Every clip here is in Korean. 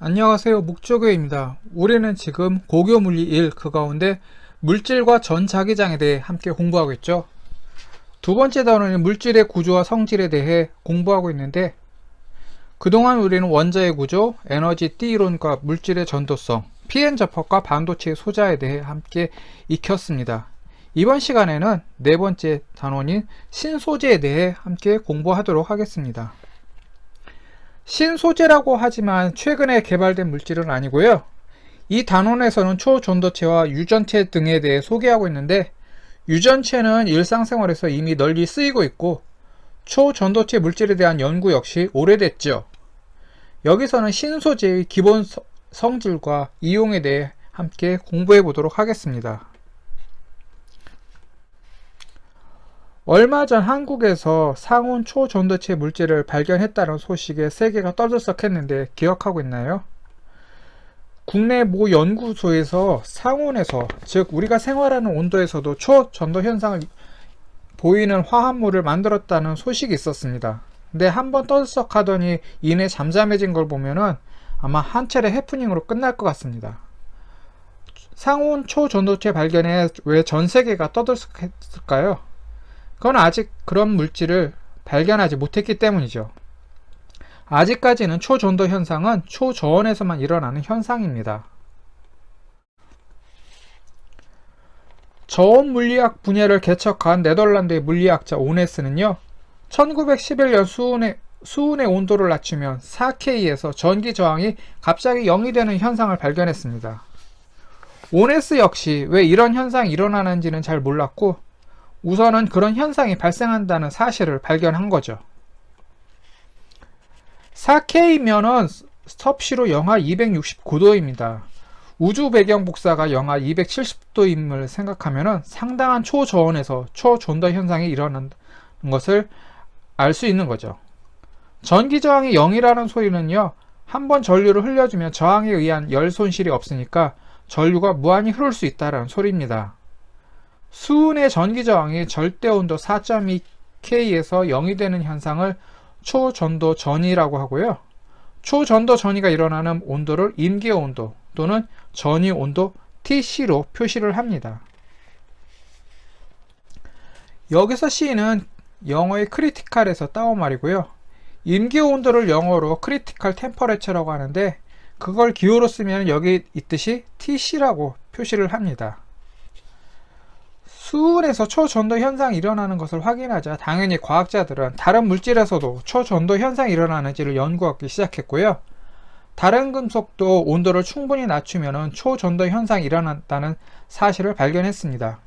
안녕하세요. 묵조교입니다. 우리는 지금 고교물리 1 그 가운데 물질과 전자기장에 대해 함께 공부하고 있죠. 두 번째 단원인 물질의 구조와 성질에 대해 공부하고 있는데 그동안 우리는 원자의 구조, 에너지 띠이론과 물질의 전도성, pn 접합과 반도체의 소자에 대해 함께 익혔습니다. 이번 시간에는 네 번째 단원인 신소재에 대해 함께 공부하도록 하겠습니다. 신소재라고 하지만 최근에 개발된 물질은 아니고요. 이 단원에서는 초전도체와 유전체 등에 대해 소개하고 있는데 유전체는 일상생활에서 이미 널리 쓰이고 있고 초전도체 물질에 대한 연구 역시 오래됐죠. 여기서는 신소재의 기본 성질과 이용에 대해 함께 공부해 보도록 하겠습니다. 얼마 전 한국에서 상온 초전도체 물질을 발견했다는 소식에 세계가 떠들썩했는데 기억하고 있나요? 국내 모 연구소에서 상온에서, 즉 우리가 생활하는 온도에서도 초전도 현상을 보이는 화합물을 만들었다는 소식이 있었습니다. 근데 한번 떠들썩하더니 이내 잠잠해진 걸 보면은 아마 한 차례 해프닝으로 끝날 것 같습니다. 상온 초전도체 발견에 왜 전 세계가 떠들썩했을까요? 그건 아직 그런 물질을 발견하지 못했기 때문이죠. 아직까지는 초전도 현상은 초저온에서만 일어나는 현상입니다. 저온 물리학 분야를 개척한 네덜란드의 물리학자 오네스는요, 1911년 수은의 온도를 낮추면 4K에서 전기 저항이 갑자기 0이 되는 현상을 발견했습니다. 오네스 역시 왜 이런 현상이 일어나는지는 잘 몰랐고 우선은 그런 현상이 발생한다는 사실을 발견한 거죠. 4K면은 섭씨로 영하 269도입니다. 우주 배경 복사가 영하 270도임을 생각하면 상당한 초저온에서 초전도 현상이 일어나는 것을 알 수 있는 거죠. 전기 저항이 0이라는 소리는요, 한번 전류를 흘려주면 저항에 의한 열 손실이 없으니까 전류가 무한히 흐를 수 있다는 소리입니다. 수은의 전기 저항이 절대 온도 4.2K에서 0이 되는 현상을 초전도 전이라고 하고요. 초전도 전이가 일어나는 온도를 임계 온도 또는 전이 온도 TC로 표시를 합니다. 여기서 C는 영어의 크리티컬에서 따온 말이고요. 임계 온도를 영어로 크리티컬 템퍼레처라고 하는데 그걸 기호로 쓰면 여기 있듯이 TC라고 표시를 합니다. 수은에서 초전도 현상이 일어나는 것을 확인하자 당연히 과학자들은 다른 물질에서도 초전도 현상이 일어나는지를 연구하기 시작했고요. 다른 금속도 온도를 충분히 낮추면 초전도 현상이 일어난다는 사실을 발견했습니다.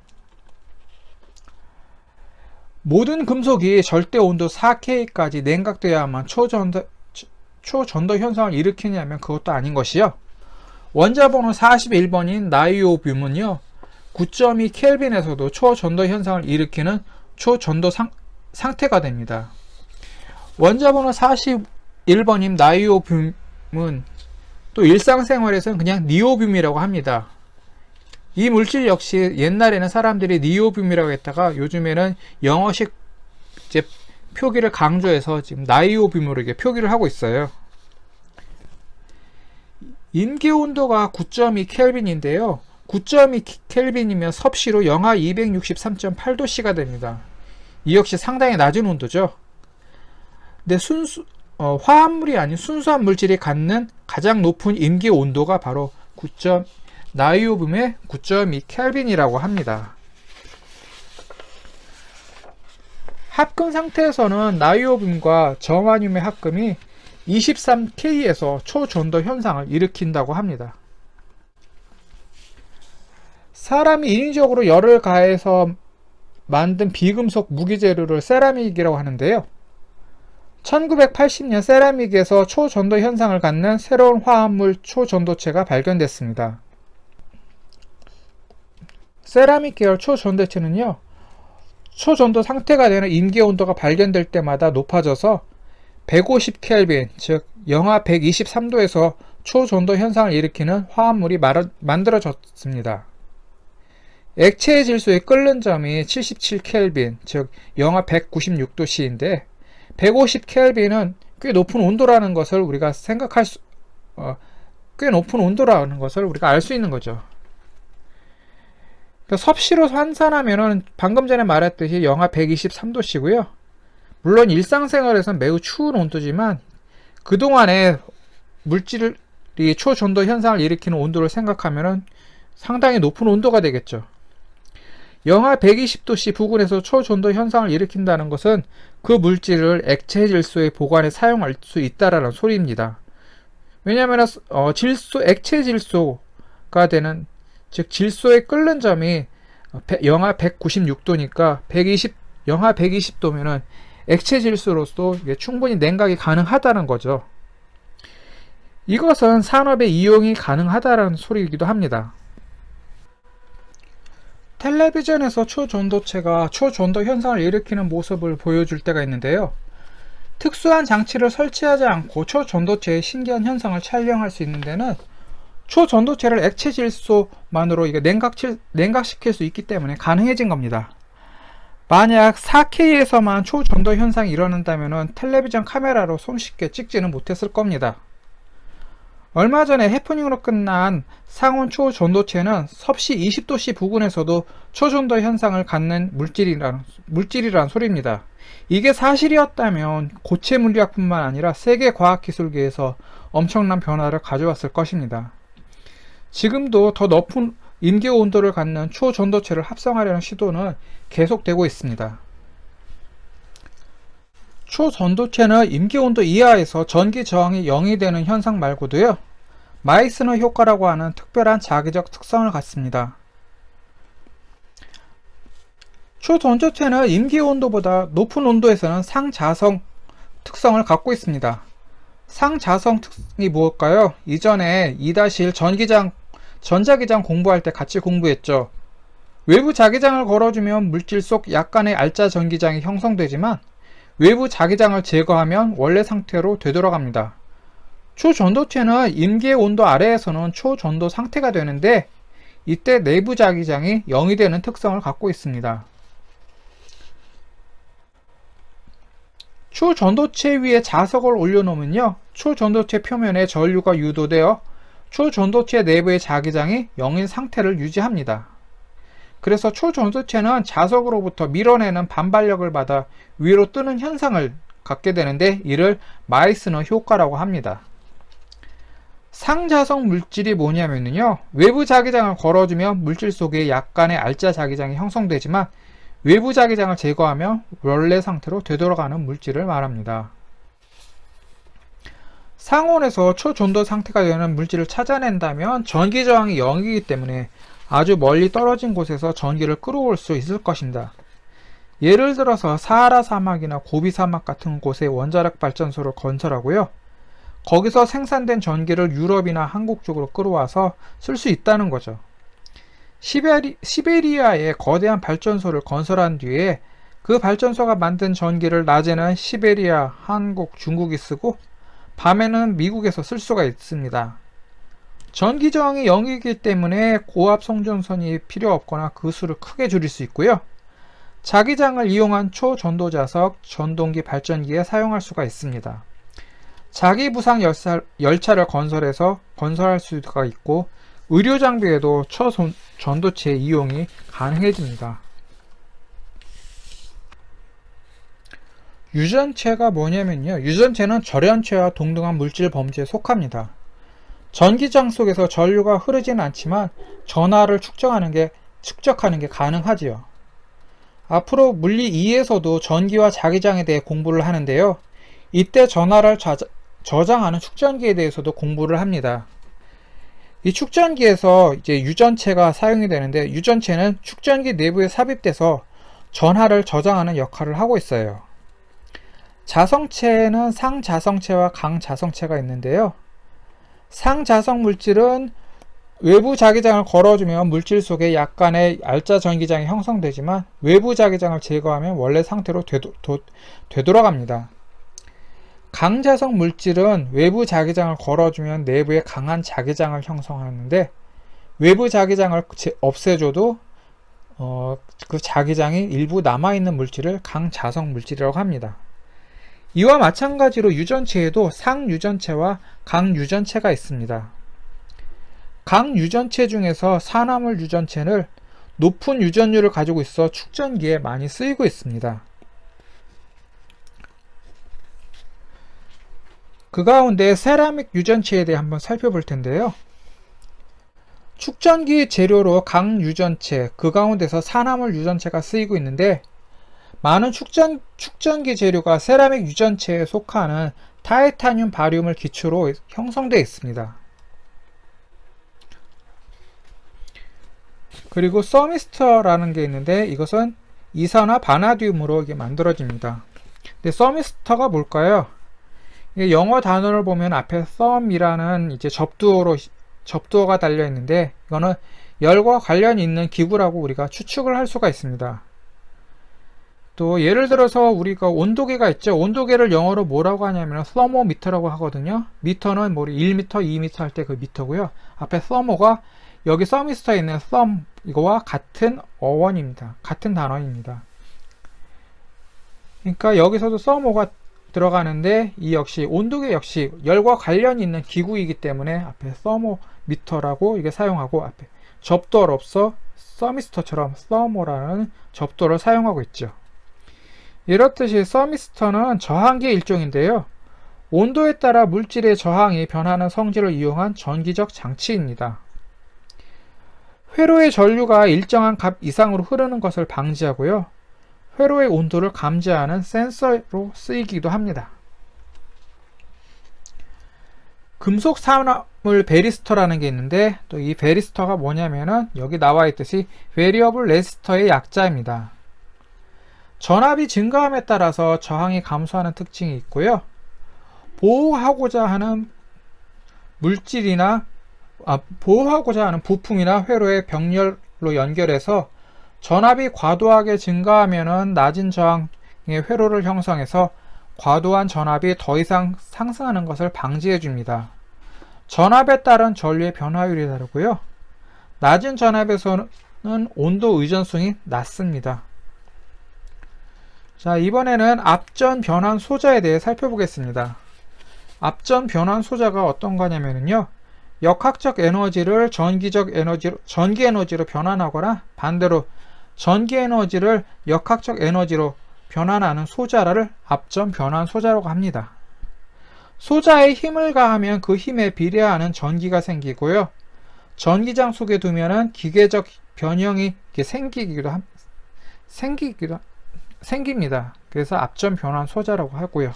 모든 금속이 절대 온도 4K까지 냉각되어야만 초전도 현상을 일으키냐면 그것도 아닌 것이요. 원자번호 41번인 나이오뷴은요, 9.2 켈빈에서도 초전도 현상을 일으키는 초전도 상태가 됩니다. 원자번호 41번인 나이오뷴은 또 일상생활에서는 그냥 니오뷴이라고 합니다. 이 물질 역시 옛날에는 사람들이 니오뷴이라고 했다가 요즘에는 영어식 이제 표기를 강조해서 지금 나이오뷴으로 이렇게 표기를 하고 있어요. 임계 온도가 9.2 켈빈인데요. 9.2 켈빈이면 섭씨로 영하 263.8도씨가 됩니다. 이 역시 상당히 낮은 온도죠. 근데 화합물이 아닌 순수한 물질이 갖는 가장 높은 임계 온도가 바로 나이오뷴의 9.2 켈빈이라고 합니다. 합금 상태에서는 나이오뷴과 저마늄의 합금이 23K에서 초전도 현상을 일으킨다고 합니다. 사람이 인위적으로 열을 가해서 만든 비금속 무기재료를 세라믹이라고 하는데요. 1980년 세라믹에서 초전도 현상을 갖는 새로운 화합물 초전도체가 발견됐습니다. 세라믹 계열 초전도체는요, 초전도 상태가 되는 임계 온도가 발견될 때마다 높아져서 150 켈빈, 즉 영하 123도에서 초전도 현상을 일으키는 화합물이 만들어졌습니다. 액체의 질소의 끓는 점이 77 켈빈, 즉 영하 196도씨인데 150 켈빈은 꽤 높은 온도라는 것을 우리가 꽤 높은 온도라는 것을 우리가 알 수 있는 거죠. 그러니까 섭씨로 환산하면은 방금 전에 말했듯이 영하 123도씨고요. 물론 일상생활에서는 매우 추운 온도지만 그동안에 물질이 초전도 현상을 일으키는 온도를 생각하면은 상당히 높은 온도가 되겠죠. 영하 120도씨 부근에서 초전도 현상을 일으킨다는 것은 그 물질을 액체 질소의 보관에 사용할 수 있다라는 소리입니다. 왜냐하면 액체 질소가 되는, 즉 질소의 끓는 점이 영하 196도니까 영하 120도면은 액체 질소로서 충분히 냉각이 가능하다는 거죠. 이것은 산업의 이용이 가능하다는 소리이기도 합니다. 텔레비전에서 초전도체가 초전도 현상을 일으키는 모습을 보여줄 때가 있는데요. 특수한 장치를 설치하지 않고 초전도체의 신기한 현상을 촬영할 수 있는 데는 초전도체를 액체 질소만으로 냉각시킬 수 있기 때문에 가능해진 겁니다. 만약 4K에서만 초전도 현상이 일어난다면 텔레비전 카메라로 손쉽게 찍지는 못했을 겁니다. 얼마 전에 해프닝으로 끝난 상온 초전도체는 섭씨 20도씨 부근에서도 초전도 현상을 갖는 물질이란 소리입니다. 이게 사실이었다면 고체 물리학뿐만 아니라 세계 과학기술계에서 엄청난 변화를 가져왔을 것입니다. 지금도 더 높은 임계 온도를 갖는 초전도체를 합성하려는 시도는 계속되고 있습니다. 초전도체는 임계온도 이하에서 전기 저항이 0이 되는 현상 말고도요, 마이스너 효과라고 하는 특별한 자기적 특성을 갖습니다. 초전도체는 임계온도보다 높은 온도에서는 상자성 특성을 갖고 있습니다. 상자성 특성이 무엇일까요? 이전에 2-1 전자기장 공부할 때 같이 공부했죠. 외부 자기장을 걸어주면 물질 속 약간의 알짜 전기장이 형성되지만 외부 자기장을 제거하면 원래 상태로 되돌아갑니다. 초전도체는 임계 온도 아래에서는 초전도 상태가 되는데 이때 내부 자기장이 0이 되는 특성을 갖고 있습니다. 초전도체 위에 자석을 올려놓으면요, 초전도체 표면에 전류가 유도되어 초전도체 내부의 자기장이 0인 상태를 유지합니다. 그래서 초전도체는 자석으로부터 밀어내는 반발력을 받아 위로 뜨는 현상을 갖게 되는데 이를 마이스너 효과라고 합니다. 상자성 물질이 뭐냐면요, 외부 자기장을 걸어주면 물질 속에 약간의 알짜 자기장이 형성되지만 외부 자기장을 제거하면 원래 상태로 되돌아가는 물질을 말합니다. 상온에서 초전도 상태가 되는 물질을 찾아낸다면 전기 저항이 0이기 때문에 아주 멀리 떨어진 곳에서 전기를 끌어올 수 있을 것입니다. 예를 들어서 사하라 사막이나 고비 사막 같은 곳에 원자력 발전소를 건설하고요, 거기서 생산된 전기를 유럽이나 한국 쪽으로 끌어와서 쓸 수 있다는 거죠. 시베리아에 거대한 발전소를 건설한 뒤에 그 발전소가 만든 전기를 낮에는 시베리아, 한국, 중국이 쓰고 밤에는 미국에서 쓸 수가 있습니다. 전기 저항이 0이기 때문에 고압 송전선이 필요 없거나 그 수를 크게 줄일 수 있고요, 자기장을 이용한 초전도 자석, 전동기 발전기에 사용할 수가 있습니다. 자기부상 열차를 건설할 수가 있고 의료 장비에도 초전도체 이용이 가능해집니다. 유전체가 뭐냐면요, 유전체는 절연체와 동등한 물질 범주에 속합니다. 전기장 속에서 전류가 흐르지는 않지만 전하를 축적하는 게 가능하지요. 앞으로 물리 2에서도 전기와 자기장에 대해 공부를 하는데요, 이때 전하를 저장하는 축전기에 대해서도 공부를 합니다. 이 축전기에서 이제 유전체가 사용이 되는데, 유전체는 축전기 내부에 삽입돼서 전하를 저장하는 역할을 하고 있어요. 자성체는 상자성체와 강자성체가 있는데요, 상자성 물질은 외부 자기장을 걸어주면 물질 속에 약간의 알짜 전기장이 형성되지만 외부 자기장을 제거하면 원래 상태로 되돌아갑니다. 강자성 물질은 외부 자기장을 걸어주면 내부에 강한 자기장을 형성하는데 외부 자기장을 없애줘도 그 자기장이 일부 남아있는 물질을 강자성 물질이라고 합니다. 이와 마찬가지로 유전체에도 상유전체와 강유전체가 있습니다. 각 유전체 중에서 산화물 유전체는 높은 유전율을 가지고 있어 축전기에 많이 쓰이고 있습니다. 그 가운데 세라믹 유전체에 대해 한번 살펴볼 텐데요. 축전기 재료로 각 유전체, 그 가운데서 산화물 유전체가 쓰이고 있는데, 많은 축전기 재료가 세라믹 유전체에 속하는 타이타늄 바륨을 기초로 형성되어 있습니다. 그리고 서미스터라는 게 있는데, 이것은 이산화 바나듐으로 이게 만들어집니다. 근데 서미스터가 뭘까요? 영어 단어를 보면 앞에 thumb이라는 이제 접두어가 달려 있는데, 이거는 열과 관련이 있는 기구라고 우리가 추측을 할 수가 있습니다. 또 예를 들어서 우리가 온도계가 있죠. 온도계를 영어로 뭐라고 하냐면 서모미터라고 하거든요. 미터는 뭐 1m, 2m 할 때 그 미터고요. 앞에 서모가 여기 서미스터에 있는 thumb 이거와 같은 어원입니다. 같은 단어입니다. 그러니까 여기서도 서모가 들어가는데, 이 역시 온도계 역시 열과 관련이 있는 기구이기 때문에 앞에 서모미터라고 이게 사용하고, 앞에 접두어로서 서미스터처럼 서모라는 접두어를 사용하고 있죠. 이렇듯이 서미스터는 저항기의 일종인데요. 온도에 따라 물질의 저항이 변하는 성질을 이용한 전기적 장치입니다. 회로의 전류가 일정한 값 이상으로 흐르는 것을 방지하고요. 회로의 온도를 감지하는 센서로 쓰이기도 합니다. 금속 산화물 베리스터라는 게 있는데, 또 이 베리스터가 뭐냐면은 여기 나와 있듯이 베리어블 레지스터의 약자입니다. 전압이 증가함에 따라서 저항이 감소하는 특징이 있고요. 보호하고자 하는 부품이나 회로의 병렬로 연결해서 전압이 과도하게 증가하면 낮은 저항의 회로를 형성해서 과도한 전압이 더 이상 상승하는 것을 방지해 줍니다. 전압에 따른 전류의 변화율이 다르고요. 낮은 전압에서는 온도 의존성이 낮습니다. 자, 이번에는 앞전 변환 소자에 대해 살펴보겠습니다. 앞전 변환 소자가 어떤 거냐면요, 역학적 에너지를 전기 에너지로 변환하거나 반대로 전기 에너지를 역학적 에너지로 변환하는 소자를 앞전 변환 소자라고 합니다. 소자에 힘을 가하면 그 힘에 비례하는 전기가 생기고요. 전기장 속에 두면은 기계적 변형이 생깁니다. 그래서 앞전 변환 소자라고 하고요.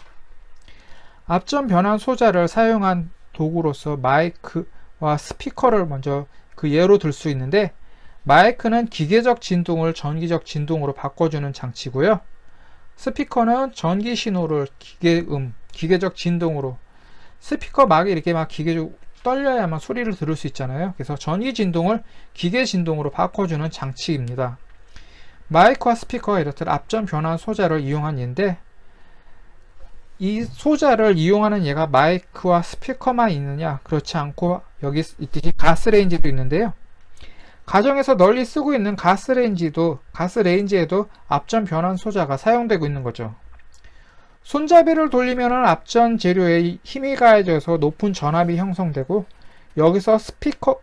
앞전 변환 소자를 사용한 도구로서 마이크와 스피커를 먼저 그 예로 들 수 있는데, 마이크는 기계적 진동을 전기적 진동으로 바꿔주는 장치고요. 스피커는 전기 신호를 기계적 진동으로, 스피커 막이 이렇게 막 기계적 떨려야만 소리를 들을 수 있잖아요. 그래서 전기 진동을 기계 진동으로 바꿔주는 장치입니다. 마이크와 스피커가 이렇듯 앞전 변환 소자를 이용한 예인데, 이 소자를 이용하는 예가 마이크와 스피커만 있느냐? 그렇지 않고 여기 있듯이 가스레인지도 있는데요. 가정에서 널리 쓰고 있는 가스레인지에도 앞전 변환 소자가 사용되고 있는 거죠. 손잡이를 돌리면 앞전 재료에 힘이 가해져서 높은 전압이 형성되고, 여기서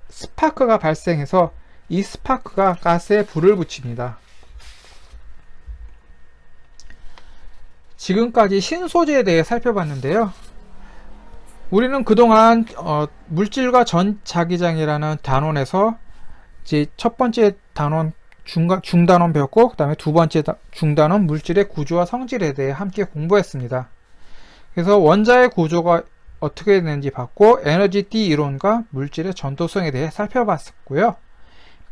스파크가 발생해서 이 스파크가 가스에 불을 붙입니다. 지금까지 신소재에 대해 살펴봤는데요. 우리는 그동안 물질과 전자기장이라는 단원에서 이제 첫 번째 단원 중단원 배웠고, 그 다음에 두 번째 중단원 물질의 구조와 성질에 대해 함께 공부했습니다. 그래서 원자의 구조가 어떻게 되는지 봤고, 에너지 띠 이론과 물질의 전도성에 대해 살펴봤었고요.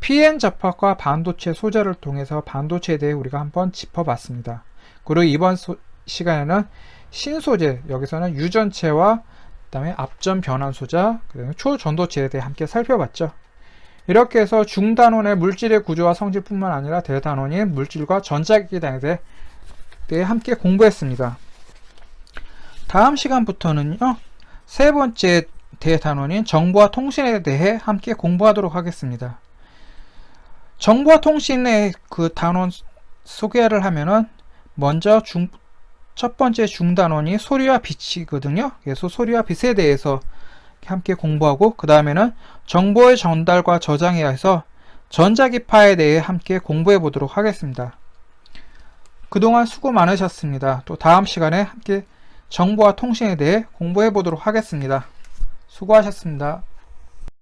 PN 접합과 반도체 소자를 통해서 반도체에 대해 우리가 한번 짚어봤습니다. 그리고 이번 시간에는 신소재, 여기서는 유전체와 그 다음에 앞전 변환 소자, 그리고 초전도체에 대해 함께 살펴봤죠. 이렇게 해서 중단원의 물질의 구조와 성질뿐만 아니라 대단원인 물질과 전자기장에 대해 함께 공부했습니다. 다음 시간부터는요, 세 번째 대단원인 정보와 통신에 대해 함께 공부하도록 하겠습니다. 정보와 통신의 그 단원 소개를 하면은, 먼저 첫 번째 중단원이 소리와 빛이거든요. 그래서 소리와 빛에 대해서 함께 공부하고, 그 다음에는 정보의 전달과 저장에 의해서 전자기파에 대해 함께 공부해 보도록 하겠습니다. 그동안 수고 많으셨습니다. 또 다음 시간에 함께 정보와 통신에 대해 공부해 보도록 하겠습니다. 수고하셨습니다.